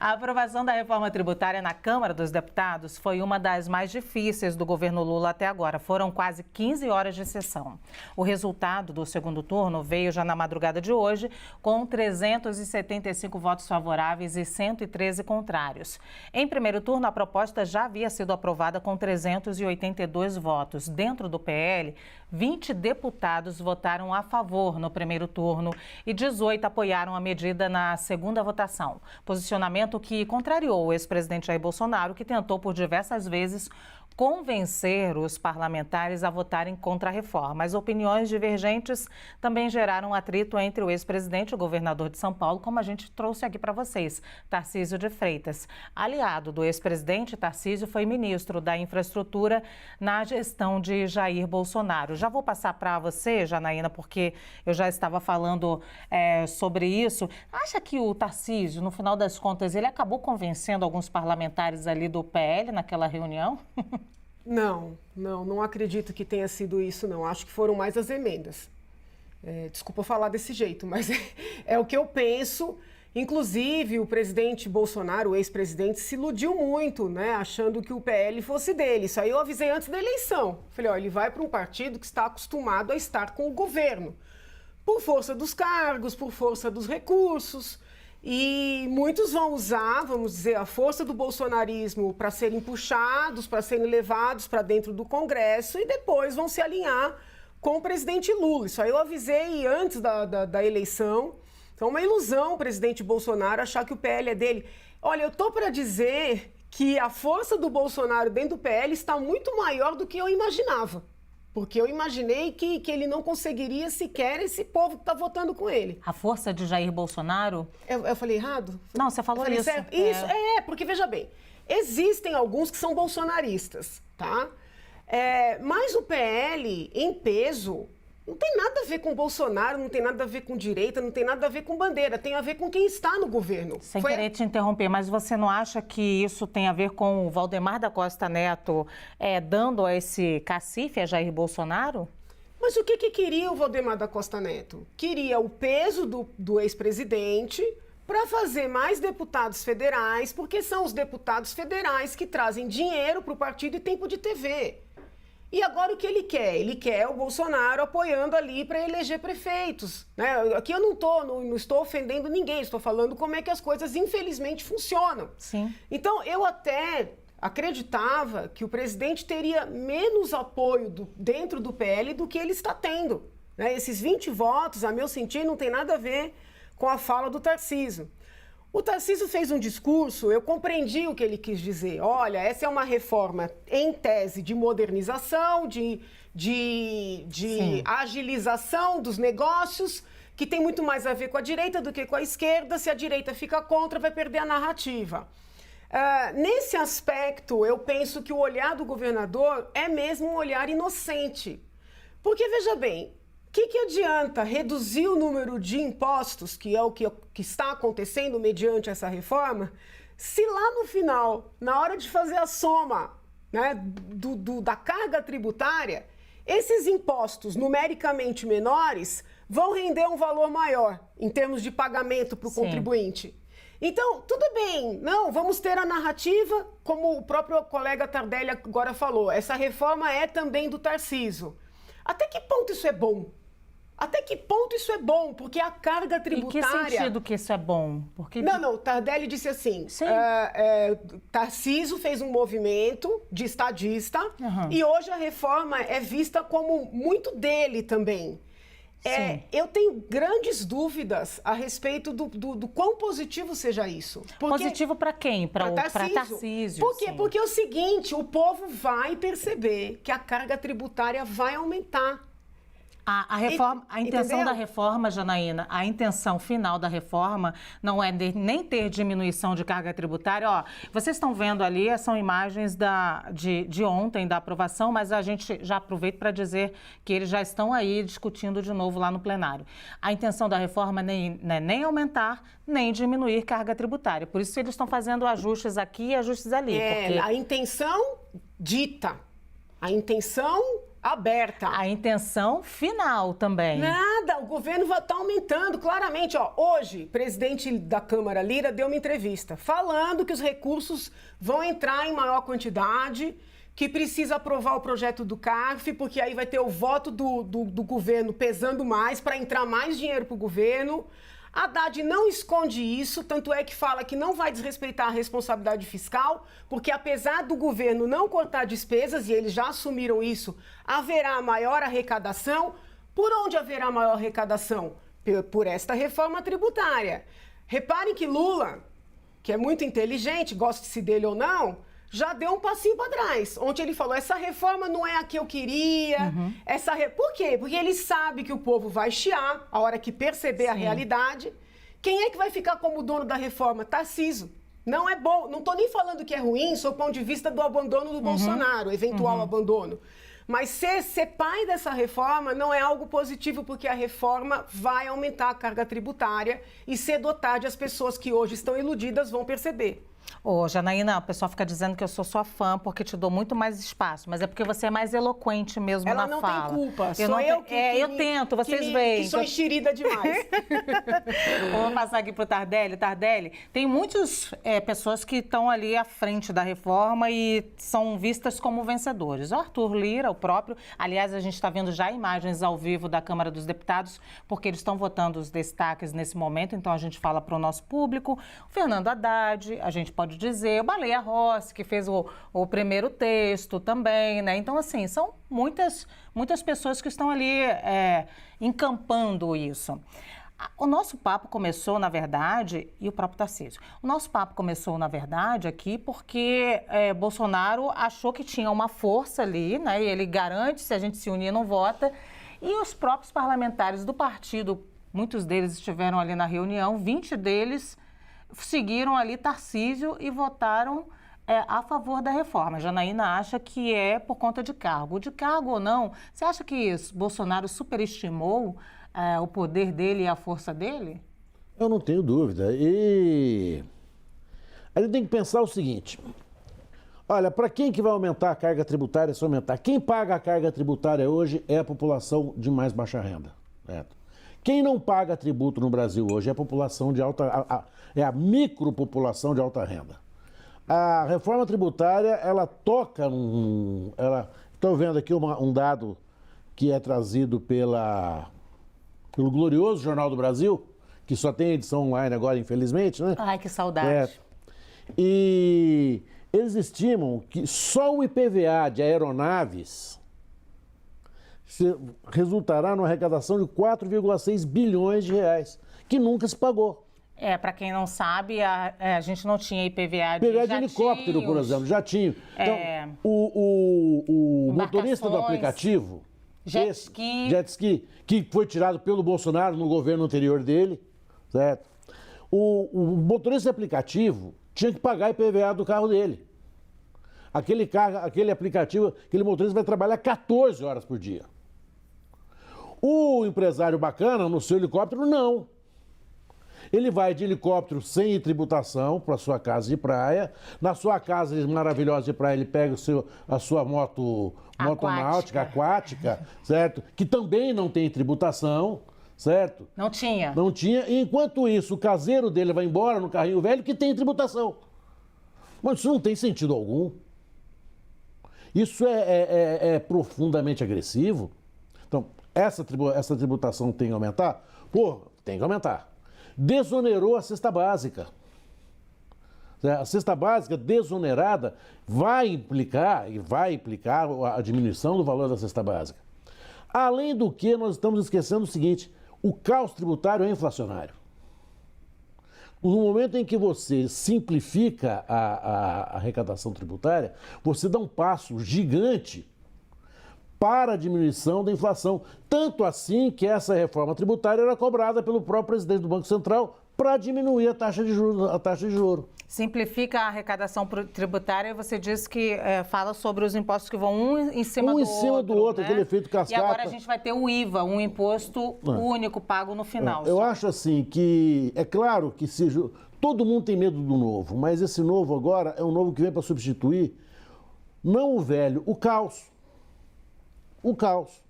A aprovação da reforma tributária na Câmara dos Deputados foi uma das mais difíceis do governo Lula até agora. Foram quase 15 horas de sessão. O resultado do segundo turno veio já na madrugada de hoje, com 375 votos favoráveis e 113 contrários. Em primeiro turno, a proposta já havia sido aprovada com 382 votos. Dentro do PL, 20 deputados votaram a favor no primeiro turno e 18 apoiaram a medida na segunda votação. Posicionamento que contrariou o ex-presidente Jair Bolsonaro, que tentou por diversas vezes convencer os parlamentares a votarem contra a reforma. As opiniões divergentes também geraram atrito entre o ex-presidente e o governador de São Paulo, como a gente trouxe aqui para vocês, Tarcísio de Freitas. Aliado do ex-presidente, Tarcísio foi ministro da Infraestrutura na gestão de Jair Bolsonaro. Já vou passar para você, Janaína, porque eu já estava falando sobre isso. Acha que o Tarcísio, no final das contas, ele acabou convencendo alguns parlamentares ali do PL naquela reunião? Não acredito que tenha sido isso, não. Acho que foram mais as emendas. Desculpa falar desse jeito, mas é o que eu penso. Inclusive, o presidente Bolsonaro, o ex-presidente, se iludiu muito, né, achando que o PL fosse dele. Isso aí eu avisei antes da eleição. Falei, ele vai para um partido que está acostumado a estar com o governo. Por força dos cargos, por força dos recursos. E muitos vão usar, vamos dizer, a força do bolsonarismo para serem puxados, para serem levados para dentro do Congresso e depois vão se alinhar com o presidente Lula. Isso aí eu avisei antes da eleição. Então, é uma ilusão o presidente Bolsonaro achar que o PL é dele. Olha, eu estou para dizer que a força do Bolsonaro dentro do PL está muito maior do que eu imaginava. Porque eu imaginei que ele não conseguiria sequer esse povo que está votando com ele. A força de Jair Bolsonaro? Eu falei errado? Não, você falou isso. Certo? Isso, porque veja bem, existem alguns que são bolsonaristas, tá? Mas o PL, em peso, não tem nada a ver com Bolsonaro, não tem nada a ver com direita, não tem nada a ver com bandeira, tem a ver com quem está no governo. Sem querer te interromper, mas você não acha que isso tem a ver com o Valdemar da Costa Neto dando esse cacife a Jair Bolsonaro? Mas o que queria o Valdemar da Costa Neto? Queria o peso do ex-presidente para fazer mais deputados federais, porque são os deputados federais que trazem dinheiro para o partido e tempo de TV. E agora o que ele quer? Ele quer o Bolsonaro apoiando ali para eleger prefeitos. Né? Aqui eu não estou ofendendo ninguém, estou falando como é que as coisas infelizmente funcionam. Sim. Então eu até acreditava que o presidente teria menos apoio dentro do PL do que ele está tendo. Né? Esses 20 votos, a meu sentir, não tem nada a ver com a fala do Tarcísio. O Tarcísio fez um discurso, eu compreendi o que ele quis dizer. Olha, essa é uma reforma em tese de modernização, de agilização dos negócios, que tem muito mais a ver com a direita do que com a esquerda. Se a direita fica contra, vai perder a narrativa. Nesse aspecto, eu penso que o olhar do governador é mesmo um olhar inocente. Porque, veja bem, o que adianta reduzir o número de impostos, que é o que está acontecendo mediante essa reforma, se lá no final, na hora de fazer a soma, né, da carga tributária, esses impostos numericamente menores vão render um valor maior em termos de pagamento para o contribuinte. Então, tudo bem, não, vamos ter a narrativa, como o próprio colega Tardelli agora falou, essa reforma é também do Tarcísio. Até que ponto isso é bom? Até que ponto isso é bom? Porque a carga tributária... Em que sentido que isso é bom? Porque... Não, Tardelli disse assim, Tarcísio fez um movimento de estadista e hoje a reforma é vista como muito dele também. Eu tenho grandes dúvidas a respeito do quão positivo seja isso. Positivo para quem? Para Tarcísio. Por quê? Porque é o seguinte, o povo vai perceber que a carga tributária vai aumentar. A intenção da reforma, Janaína, a intenção final da reforma não é nem ter diminuição de carga tributária. Ó, vocês estão vendo ali, são imagens de ontem, da aprovação, mas a gente já aproveita para dizer que eles já estão aí discutindo de novo lá no plenário. A intenção da reforma não é nem aumentar, nem diminuir carga tributária. Por isso eles estão fazendo ajustes aqui e ajustes ali. A intenção dita. A intenção aberta. A intenção final também. Nada, o governo vai estar aumentando claramente. Ó, hoje, o presidente da Câmara, Lira, deu uma entrevista falando que os recursos vão entrar em maior quantidade, que precisa aprovar o projeto do CARF, porque aí vai ter o voto do governo pesando mais para entrar mais dinheiro para o governo. Haddad não esconde isso, tanto é que fala que não vai desrespeitar a responsabilidade fiscal, porque apesar do governo não cortar despesas, e eles já assumiram isso, haverá maior arrecadação. Por onde haverá maior arrecadação? Por esta reforma tributária. Reparem que Lula, que é muito inteligente, goste-se dele ou não, já deu um passinho para trás. Ontem ele falou, essa reforma não é a que eu queria. Por quê? Porque ele sabe que o povo vai chiar a hora que perceber a realidade. Quem é que vai ficar como dono da reforma? Tarcísio. Não é bom. Não estou nem falando que é ruim, sob o ponto de vista do abandono do Bolsonaro, eventual abandono. Mas ser pai dessa reforma não é algo positivo, porque a reforma vai aumentar a carga tributária e cedo ou tarde as pessoas que hoje estão iludidas vão perceber. Ô, Janaína, o pessoal fica dizendo que eu sou sua fã porque te dou muito mais espaço, mas é porque você é mais eloquente mesmo Ela na não fala. tem culpa, eu tento, vocês veem. Que sou enxerida demais. Vou passar aqui para o Tardelli. Tardelli, tem muitas pessoas que estão ali à frente da reforma e são vistas como vencedores. O Arthur Lira, o próprio, aliás, a gente está vendo já imagens ao vivo da Câmara dos Deputados, porque eles estão votando os destaques nesse momento, então a gente fala para o nosso público. O Fernando Haddad, a gente pode dizer, o Baleia Rossi, que fez o primeiro texto também, né? Então, assim, são muitas pessoas que estão ali encampando isso. O nosso papo começou, na verdade, e o próprio Tarcísio, o nosso papo começou, na verdade, aqui porque Bolsonaro achou que tinha uma força ali, né? E ele garante, se a gente se unir, não vota. E os próprios parlamentares do partido, muitos deles estiveram ali na reunião, 20 deles seguiram ali Tarcísio e votaram a favor da reforma. A Janaína acha que é por conta de cargo. De cargo ou não, você acha que Bolsonaro superestimou o poder dele e a força dele? Eu não tenho dúvida. E a gente tem que pensar o seguinte. Olha, para quem que vai aumentar a carga tributária se aumentar? Quem paga a carga tributária hoje é a população de mais baixa renda. Certo? Quem não paga tributo no Brasil hoje é a população de é a micropopulação de alta renda. A reforma tributária, ela toca estou vendo aqui um dado que é trazido pelo glorioso Jornal do Brasil, que só tem edição online agora, infelizmente, né? Ai, que saudade. E eles estimam que só o IPVA de aeronaves resultará numa arrecadação de 4,6 bilhões de reais, que nunca se pagou. Para quem não sabe, a gente não tinha IPVA de helicóptero, por exemplo, jatinho. Então, o motorista do aplicativo, jet ski, que foi tirado pelo Bolsonaro no governo anterior dele, certo? O motorista de aplicativo tinha que pagar IPVA do carro dele. Aquele aplicativo, aquele motorista vai trabalhar 14 horas por dia. O empresário bacana, no seu helicóptero, não. Ele vai de helicóptero sem tributação para sua casa de praia. Na sua casa maravilhosa de praia, ele pega a sua moto náutica, aquática, certo? Que também não tem tributação, certo? Não tinha. Não tinha. E enquanto isso, o caseiro dele vai embora no carrinho velho que tem tributação. Mas isso não tem sentido algum. Isso é profundamente agressivo. Então, essa tributação tem que aumentar? Pô, tem que aumentar. Desonerou a cesta básica. A cesta básica desonerada vai implicar a diminuição do valor da cesta básica. Além do que, nós estamos esquecendo o seguinte, o caos tributário é inflacionário. No momento em que você simplifica a arrecadação tributária, você dá um passo gigante para a diminuição da inflação. Tanto assim que essa reforma tributária era cobrada pelo próprio presidente do Banco Central para diminuir a taxa de juros. Simplifica a arrecadação tributária e você diz que fala sobre os impostos que vão um em cima do outro, né? Aquele efeito cascata. E agora a gente vai ter o IVA, um imposto único pago no final. Eu acho assim que, é claro que todo mundo tem medo do novo, mas esse novo agora é um novo que vem para substituir, não o velho, o caos. O caos.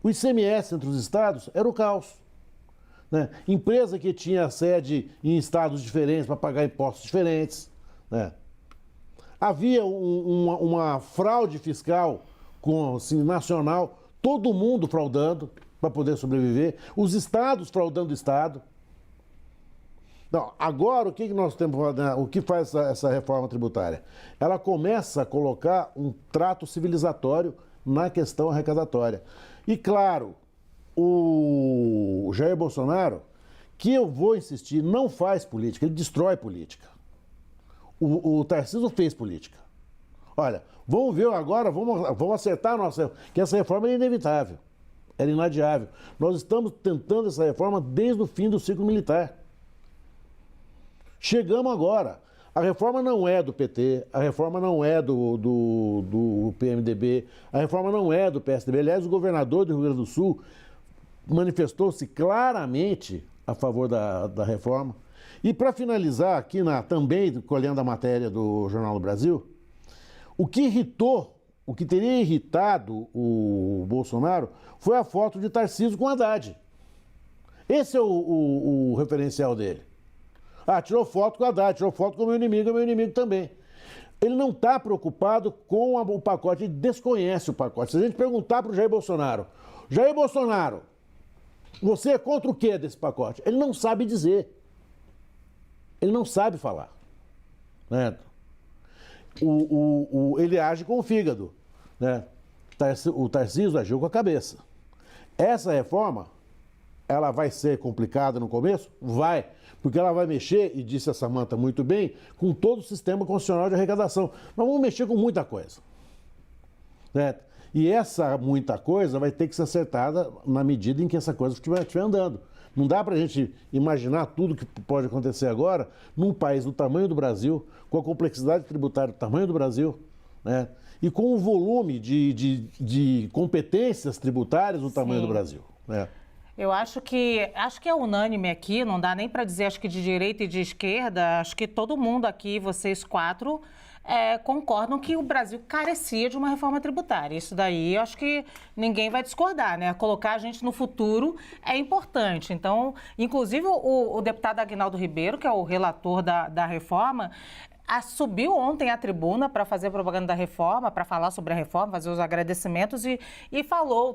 O ICMS entre os estados era o caos. Né? Empresa que tinha sede em estados diferentes para pagar impostos diferentes. Né? Havia uma fraude fiscal assim, nacional, todo mundo fraudando para poder sobreviver, os estados fraudando o estado. Não, agora, o que nós temos, o que faz essa reforma tributária? Ela começa a colocar um trato civilizatório na questão arrecadatória. E, claro, o Jair Bolsonaro, que eu vou insistir, não faz política, ele destrói política. O Tarcísio fez política. Olha, vamos ver agora, vamos acertar a nossa... que essa reforma é inevitável, era inadiável. Nós estamos tentando essa reforma desde o fim do ciclo militar. Chegamos agora. A reforma não é do PT, a reforma não é do PMDB, a reforma não é do PSDB. Aliás, o governador do Rio Grande do Sul manifestou-se claramente a favor da reforma. E para finalizar, aqui também colhendo a matéria do Jornal do Brasil, o que teria irritado o Bolsonaro foi a foto de Tarcísio com Haddad. Esse é o referencial dele. Tirou foto com o Haddad, tirou foto com o meu inimigo também. Ele não está preocupado com o pacote, ele desconhece o pacote. Se a gente perguntar para o Jair Bolsonaro, você é contra o que desse pacote? Ele não sabe dizer. Ele não sabe falar. Né? Ele age com o fígado. Né? O Tarcísio agiu com a cabeça. Essa reforma, ela vai ser complicada no começo? Vai. Porque ela vai mexer, e disse a Samanta muito bem, com todo o sistema constitucional de arrecadação. Nós vamos mexer com muita coisa. Né? E essa muita coisa vai ter que ser acertada na medida em que essa coisa estiver andando. Não dá para a gente imaginar tudo que pode acontecer agora num país do tamanho do Brasil, com a complexidade tributária do tamanho do Brasil, né? E com o volume de competências tributárias do tamanho do Brasil. Né? Eu acho que é unânime aqui, não dá nem para dizer, acho que de direita e de esquerda, acho que todo mundo aqui, vocês quatro, concordam que o Brasil carecia de uma reforma tributária. Isso daí, eu acho que ninguém vai discordar, né? Colocar a gente no futuro é importante. Então, inclusive o deputado Aguinaldo Ribeiro, que é o relator da reforma, subiu ontem à tribuna para fazer propaganda da reforma, para falar sobre a reforma, fazer os agradecimentos e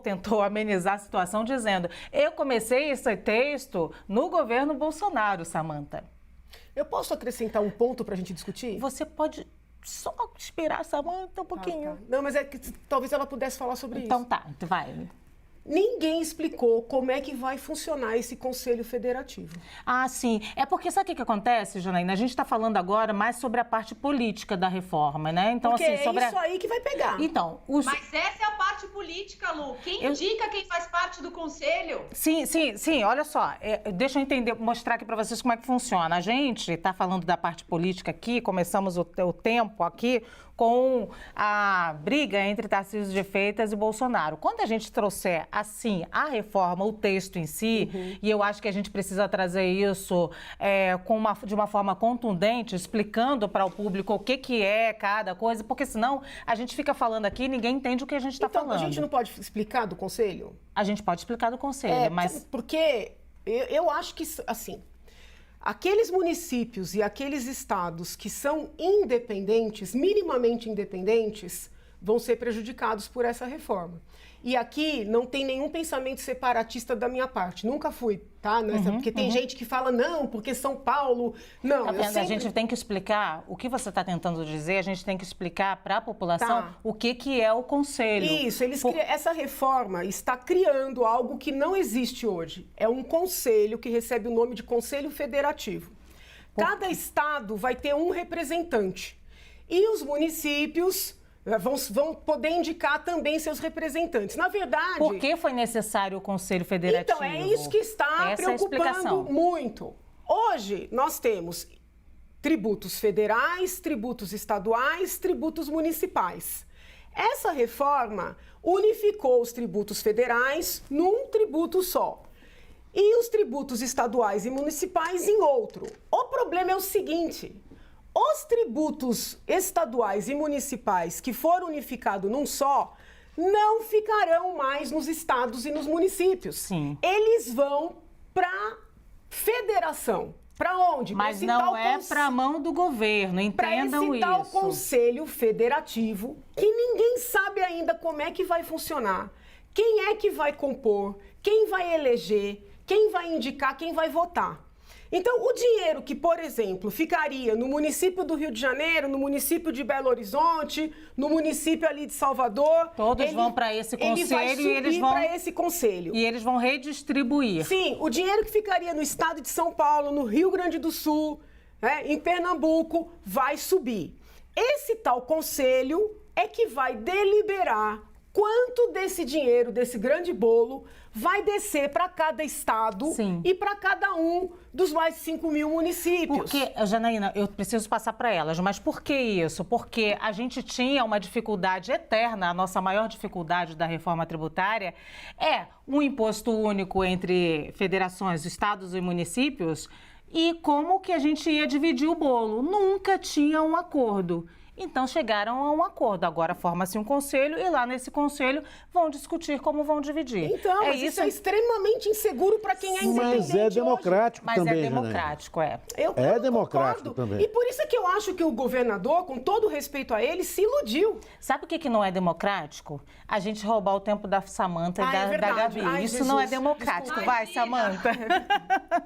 tentou amenizar a situação dizendo: eu comecei esse texto no governo Bolsonaro, Samanta. Eu posso acrescentar um ponto para a gente discutir? Você pode só esperar a Samanta um pouquinho. Tá. Não, mas é que talvez ela pudesse falar sobre isso. Então tá, vai. Ninguém explicou como é que vai funcionar esse Conselho Federativo. Ah, sim. É porque sabe o que acontece, Janaína? A gente está falando agora mais sobre a parte política da reforma, né? Então, porque assim, sobre é isso aí que vai pegar. Então, Mas essa é a parte política, Lu. Quem indica quem faz parte do Conselho? Sim. Olha só, deixa eu entender, mostrar aqui para vocês como é que funciona. A gente está falando da parte política aqui, começamos o tempo aqui com a briga entre Tarcísio de Freitas e Bolsonaro. Quando a gente trouxer, assim, a reforma, o texto em si, e eu acho que a gente precisa trazer isso de uma forma contundente, explicando para o público o que é cada coisa, porque senão a gente fica falando aqui e ninguém entende o que a gente está falando. Então, a gente não pode explicar do Conselho? A gente pode explicar do Conselho, mas... Porque eu acho que, assim... Aqueles municípios e aqueles estados que são independentes, minimamente independentes, vão ser prejudicados por essa reforma. E aqui não tem nenhum pensamento separatista da minha parte. Nunca fui, tá? Porque tem gente que fala, não, porque São Paulo... Não, A gente tem que explicar, o que você está tentando dizer, a gente tem que explicar para a população o que é o Conselho. Isso, essa reforma está criando algo que não existe hoje. É um conselho que recebe o nome de Conselho Federativo. Cada estado vai ter um representante. E os municípios... Vão poder indicar também seus representantes. Na verdade... Por que foi necessário o Conselho Federativo? Então, é isso que está preocupando muito. Hoje, nós temos tributos federais, tributos estaduais, tributos municipais. Essa reforma unificou os tributos federais num tributo só. E os tributos estaduais e municipais em outro. O problema é o seguinte... Os tributos estaduais e municipais que foram unificados num só não ficarão mais nos estados e nos municípios. Sim. Eles vão para federação. Para onde? Mas não é para a mão do governo, entendam isso. Para esse tal Conselho Federativo, que ninguém sabe ainda como é que vai funcionar, quem é que vai compor, quem vai eleger, quem vai indicar, quem vai votar. Então, o dinheiro que, por exemplo, ficaria no município do Rio de Janeiro, no município de Belo Horizonte, no município ali de Salvador... Todos vão para esse conselho e eles vão... para esse conselho. E eles vão redistribuir. Sim, o dinheiro que ficaria no estado de São Paulo, no Rio Grande do Sul, em Pernambuco, vai subir. Esse tal conselho é que vai deliberar quanto desse dinheiro, desse grande bolo, vai descer para cada estado. Sim. E para cada um dos mais de 5 mil municípios. Porque, Janaína, eu preciso passar para elas, mas por que isso? Porque a gente tinha uma dificuldade eterna, a nossa maior dificuldade da reforma tributária é um imposto único entre federações, estados e municípios, e como que a gente ia dividir o bolo. Nunca tinha um acordo. Então, chegaram a um acordo. Agora, forma-se um conselho e lá nesse conselho vão discutir como vão dividir. Então, mas isso é extremamente inseguro para quem é independente. Mas é democrático hoje. também, Mas é democrático, É democrático também. E por isso é que eu acho que o governador, com todo respeito a ele, se iludiu. Sabe o que não é democrático? A gente roubar o tempo da Samanta e da Gabi. Isso Jesus. não é democrático. Desculpa. Vai, Samanta.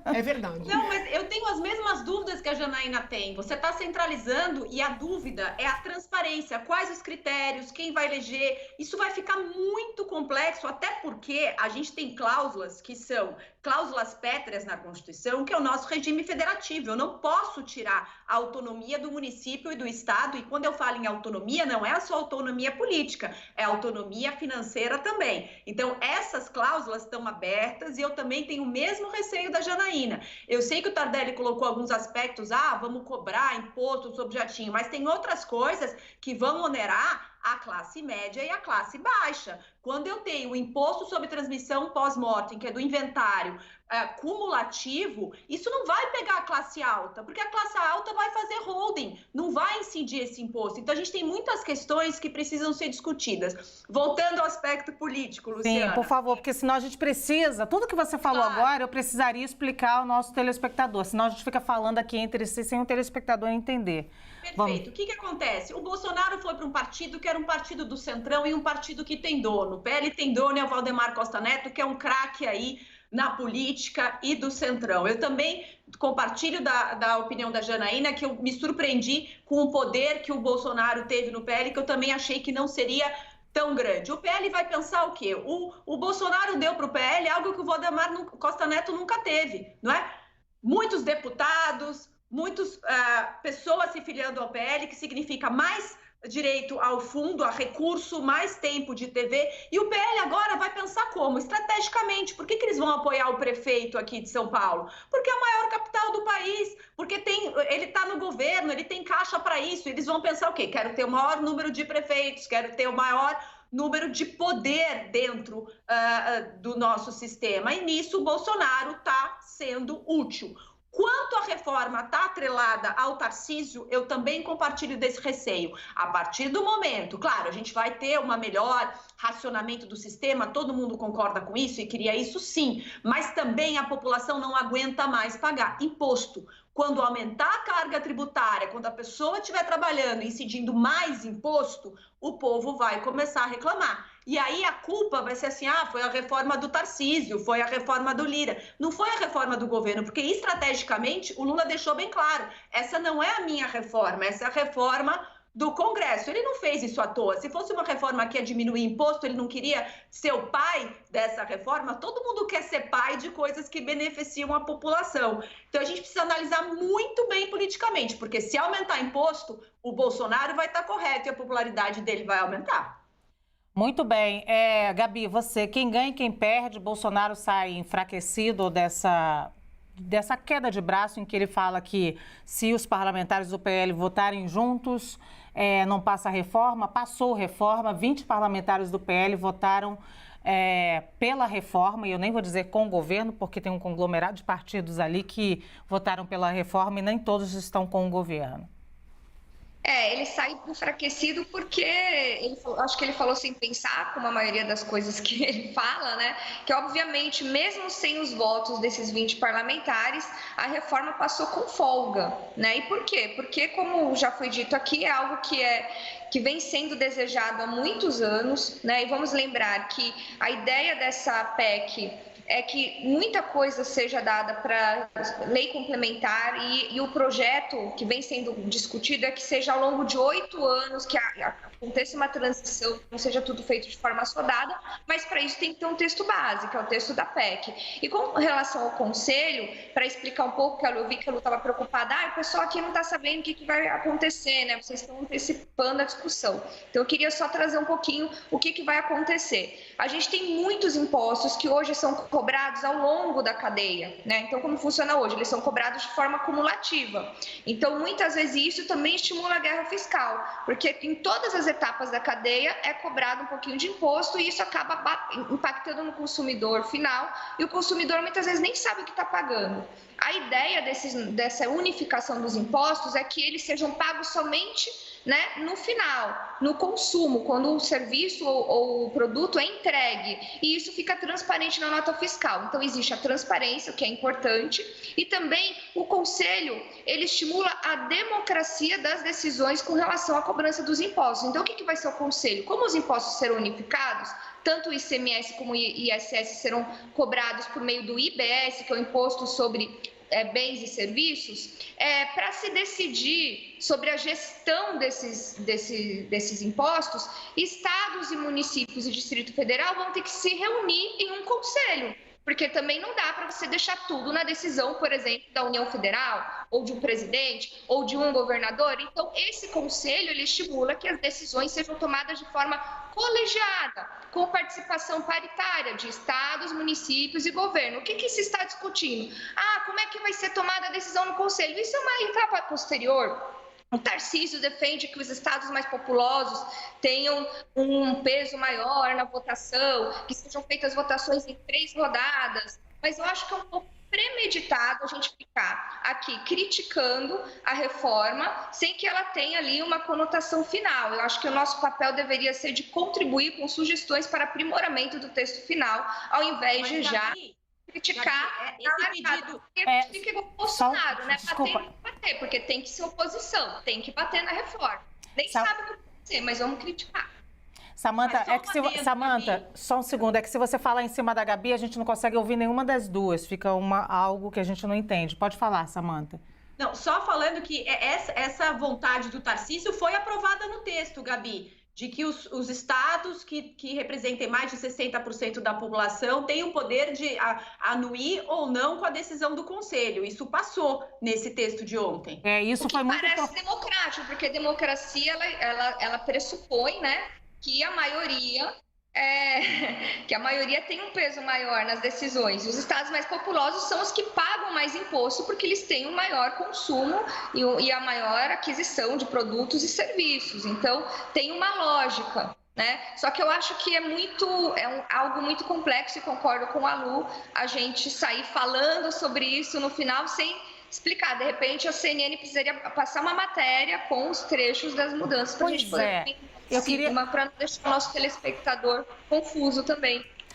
É verdade. Não, mas eu tenho as mesmas dúvidas que a Janaína tem. Você está centralizando e a dúvida é a transparência. Quais os critérios, quem vai eleger. Isso vai ficar muito complexo, até porque a gente tem cláusulas que são cláusulas pétreas na Constituição, que é o nosso regime federativo. Eu não posso tirar a autonomia do município e do estado, e quando eu falo em autonomia, não é só autonomia política, é autonomia financeira também. Então, essas cláusulas estão abertas e eu também tenho o mesmo receio da Janaína. Eu sei que o Tardelli colocou alguns aspectos, vamos cobrar imposto sobre jatinho, mas tem outras coisas que vão onerar a classe média e a classe baixa. Quando eu tenho o imposto sobre transmissão pós-mortem, que é do inventário, cumulativo, isso não vai pegar a classe alta, porque a classe alta vai fazer holding, não vai incidir esse imposto. Então, a gente tem muitas questões que precisam ser discutidas. Voltando ao aspecto político, Luciana. Sim, por favor, porque senão a gente precisa... Tudo que você falou agora, eu precisaria explicar ao nosso telespectador, senão a gente fica falando aqui entre si sem o telespectador entender. Perfeito. O que acontece? O Bolsonaro foi para um partido que era um partido do Centrão e um partido que tem dono. O PL tem dono, é o Valdemar Costa Neto, que é um craque aí na política e do Centrão. Eu também compartilho da opinião da Janaína, que eu me surpreendi com o poder que o Bolsonaro teve no PL, que eu também achei que não seria tão grande. O PL vai pensar o quê? O Bolsonaro deu para o PL algo que o Valdemar Costa Neto nunca teve, não é? Muitos deputados, muitas pessoas se filiando ao PL, que significa mais direito ao fundo, a recurso, mais tempo de TV. E o PL agora vai pensar como? Estrategicamente. Por que eles vão apoiar o prefeito aqui de São Paulo? Porque é a maior capital do país, porque ele está no governo, ele tem caixa para isso. Eles vão pensar o quê? Quero ter o maior número de prefeitos, quero ter o maior número de poder dentro do nosso sistema. E nisso o Bolsonaro está sendo útil. Quanto a reforma está atrelada ao Tarcísio, eu também compartilho desse receio. A partir do momento, claro, a gente vai ter uma melhor racionamento do sistema, todo mundo concorda com isso e queria isso sim, mas também a população não aguenta mais pagar imposto. Quando aumentar a carga tributária, quando a pessoa estiver trabalhando e incidindo mais imposto, o povo vai começar a reclamar. E aí a culpa vai ser assim, foi a reforma do Tarcísio, foi a reforma do Lira. Não foi a reforma do governo, porque estrategicamente o Lula deixou bem claro, essa não é a minha reforma, essa é a reforma do Congresso. Ele não fez isso à toa. Se fosse uma reforma que ia diminuir imposto, ele não queria ser o pai dessa reforma. Todo mundo quer ser pai de coisas que beneficiam a população. Então, a gente precisa analisar muito bem politicamente, porque se aumentar imposto, o Bolsonaro vai estar correto e a popularidade dele vai aumentar. Muito bem. Gabi, você, quem ganha e quem perde, Bolsonaro sai enfraquecido dessa queda de braço em que ele fala que se os parlamentares do PL votarem juntos, não passa a reforma. Passou reforma, 20 parlamentares do PL votaram pela reforma, e eu nem vou dizer com o governo, porque tem um conglomerado de partidos ali que votaram pela reforma e nem todos estão com o governo. Ele sai enfraquecido porque acho que ele falou sem pensar, como a maioria das coisas que ele fala, né? Que obviamente, mesmo sem os votos desses 20 parlamentares, a reforma passou com folga, né? E por quê? Porque, como já foi dito aqui, é algo que vem sendo desejado há muitos anos, né? E vamos lembrar que a ideia dessa PEC é que muita coisa seja dada para lei complementar e o projeto que vem sendo discutido é que seja ao longo de 8 anos que aconteça uma transição, não seja tudo feito de forma assodada, mas para isso tem que ter um texto base, que é o texto da PEC. E com relação ao Conselho, para explicar um pouco, que eu vi que a Lu estava preocupada, o pessoal aqui não está sabendo o que vai acontecer, né? Vocês estão antecipando a discussão. Então eu queria só trazer um pouquinho o que vai acontecer. A gente tem muitos impostos que hoje são cobrados ao longo da cadeia, né? Então, como funciona hoje? Eles são cobrados de forma acumulativa. Então, muitas vezes isso também estimula a guerra fiscal, porque em todas as etapas da cadeia é cobrado um pouquinho de imposto e isso acaba impactando no consumidor final e o consumidor muitas vezes nem sabe o que está pagando. A ideia dessa unificação dos impostos é que eles sejam pagos somente, né, no final, no consumo, quando o serviço ou o produto é entregue. E isso fica transparente na nota fiscal. Então, existe a transparência, o que é importante, e também o Conselho, ele estimula a democracia das decisões com relação à cobrança dos impostos. Então, o que vai ser o Conselho? Como os impostos serão unificados, tanto o ICMS como o ISS serão cobrados por meio do IBS, que é o Imposto sobre Bens e Serviços, para se decidir sobre a gestão desses impostos, estados e municípios e Distrito Federal vão ter que se reunir em um conselho, porque também não dá para você deixar tudo na decisão, por exemplo, da União Federal, ou de um presidente, ou de um governador. Então, esse conselho, ele estimula que as decisões sejam tomadas de forma colegiada, com participação paritária de estados, municípios e governo. O que se está discutindo? Como é que vai ser tomada a decisão no conselho? Isso é uma etapa posterior. O Tarcísio defende que os estados mais populosos tenham um peso maior na votação, que sejam feitas votações em 3 rodadas, mas eu acho que é um pouco premeditado a gente ficar aqui criticando a reforma sem que ela tenha ali uma conotação final. Eu acho que o nosso papel deveria ser de contribuir com sugestões para aprimoramento do texto final, ao invés de já criticar esse pedido. Fica igual o Bolsonaro, né? Bater, porque tem que ser oposição, tem que bater na reforma. Nem sabe o que vai acontecer, mas vamos criticar. Samantha, Samantha, só um segundo, é que se você falar em cima da Gabi, a gente não consegue ouvir nenhuma das duas, fica algo que a gente não entende. Pode falar, Samantha. Não, só falando que essa vontade do Tarcísio foi aprovada no texto, Gabi, de que os estados que representem mais de 60% da população têm o poder de anuir ou não com a decisão do Conselho. Isso passou nesse texto de ontem. Isso foi muito... Parece democrático, porque a democracia, ela pressupõe, né, que a maioria tem um peso maior nas decisões. Os estados mais populosos são os que pagam mais imposto porque eles têm um maior consumo e a maior aquisição de produtos e serviços. Então, tem uma lógica, né? Só que eu acho que algo muito complexo, e concordo com a Lu, a gente sair falando sobre isso no final sem explicar. De repente, a CNN precisaria passar uma matéria com os trechos das mudanças para a gente poder... para não deixar o nosso telespectador confuso também.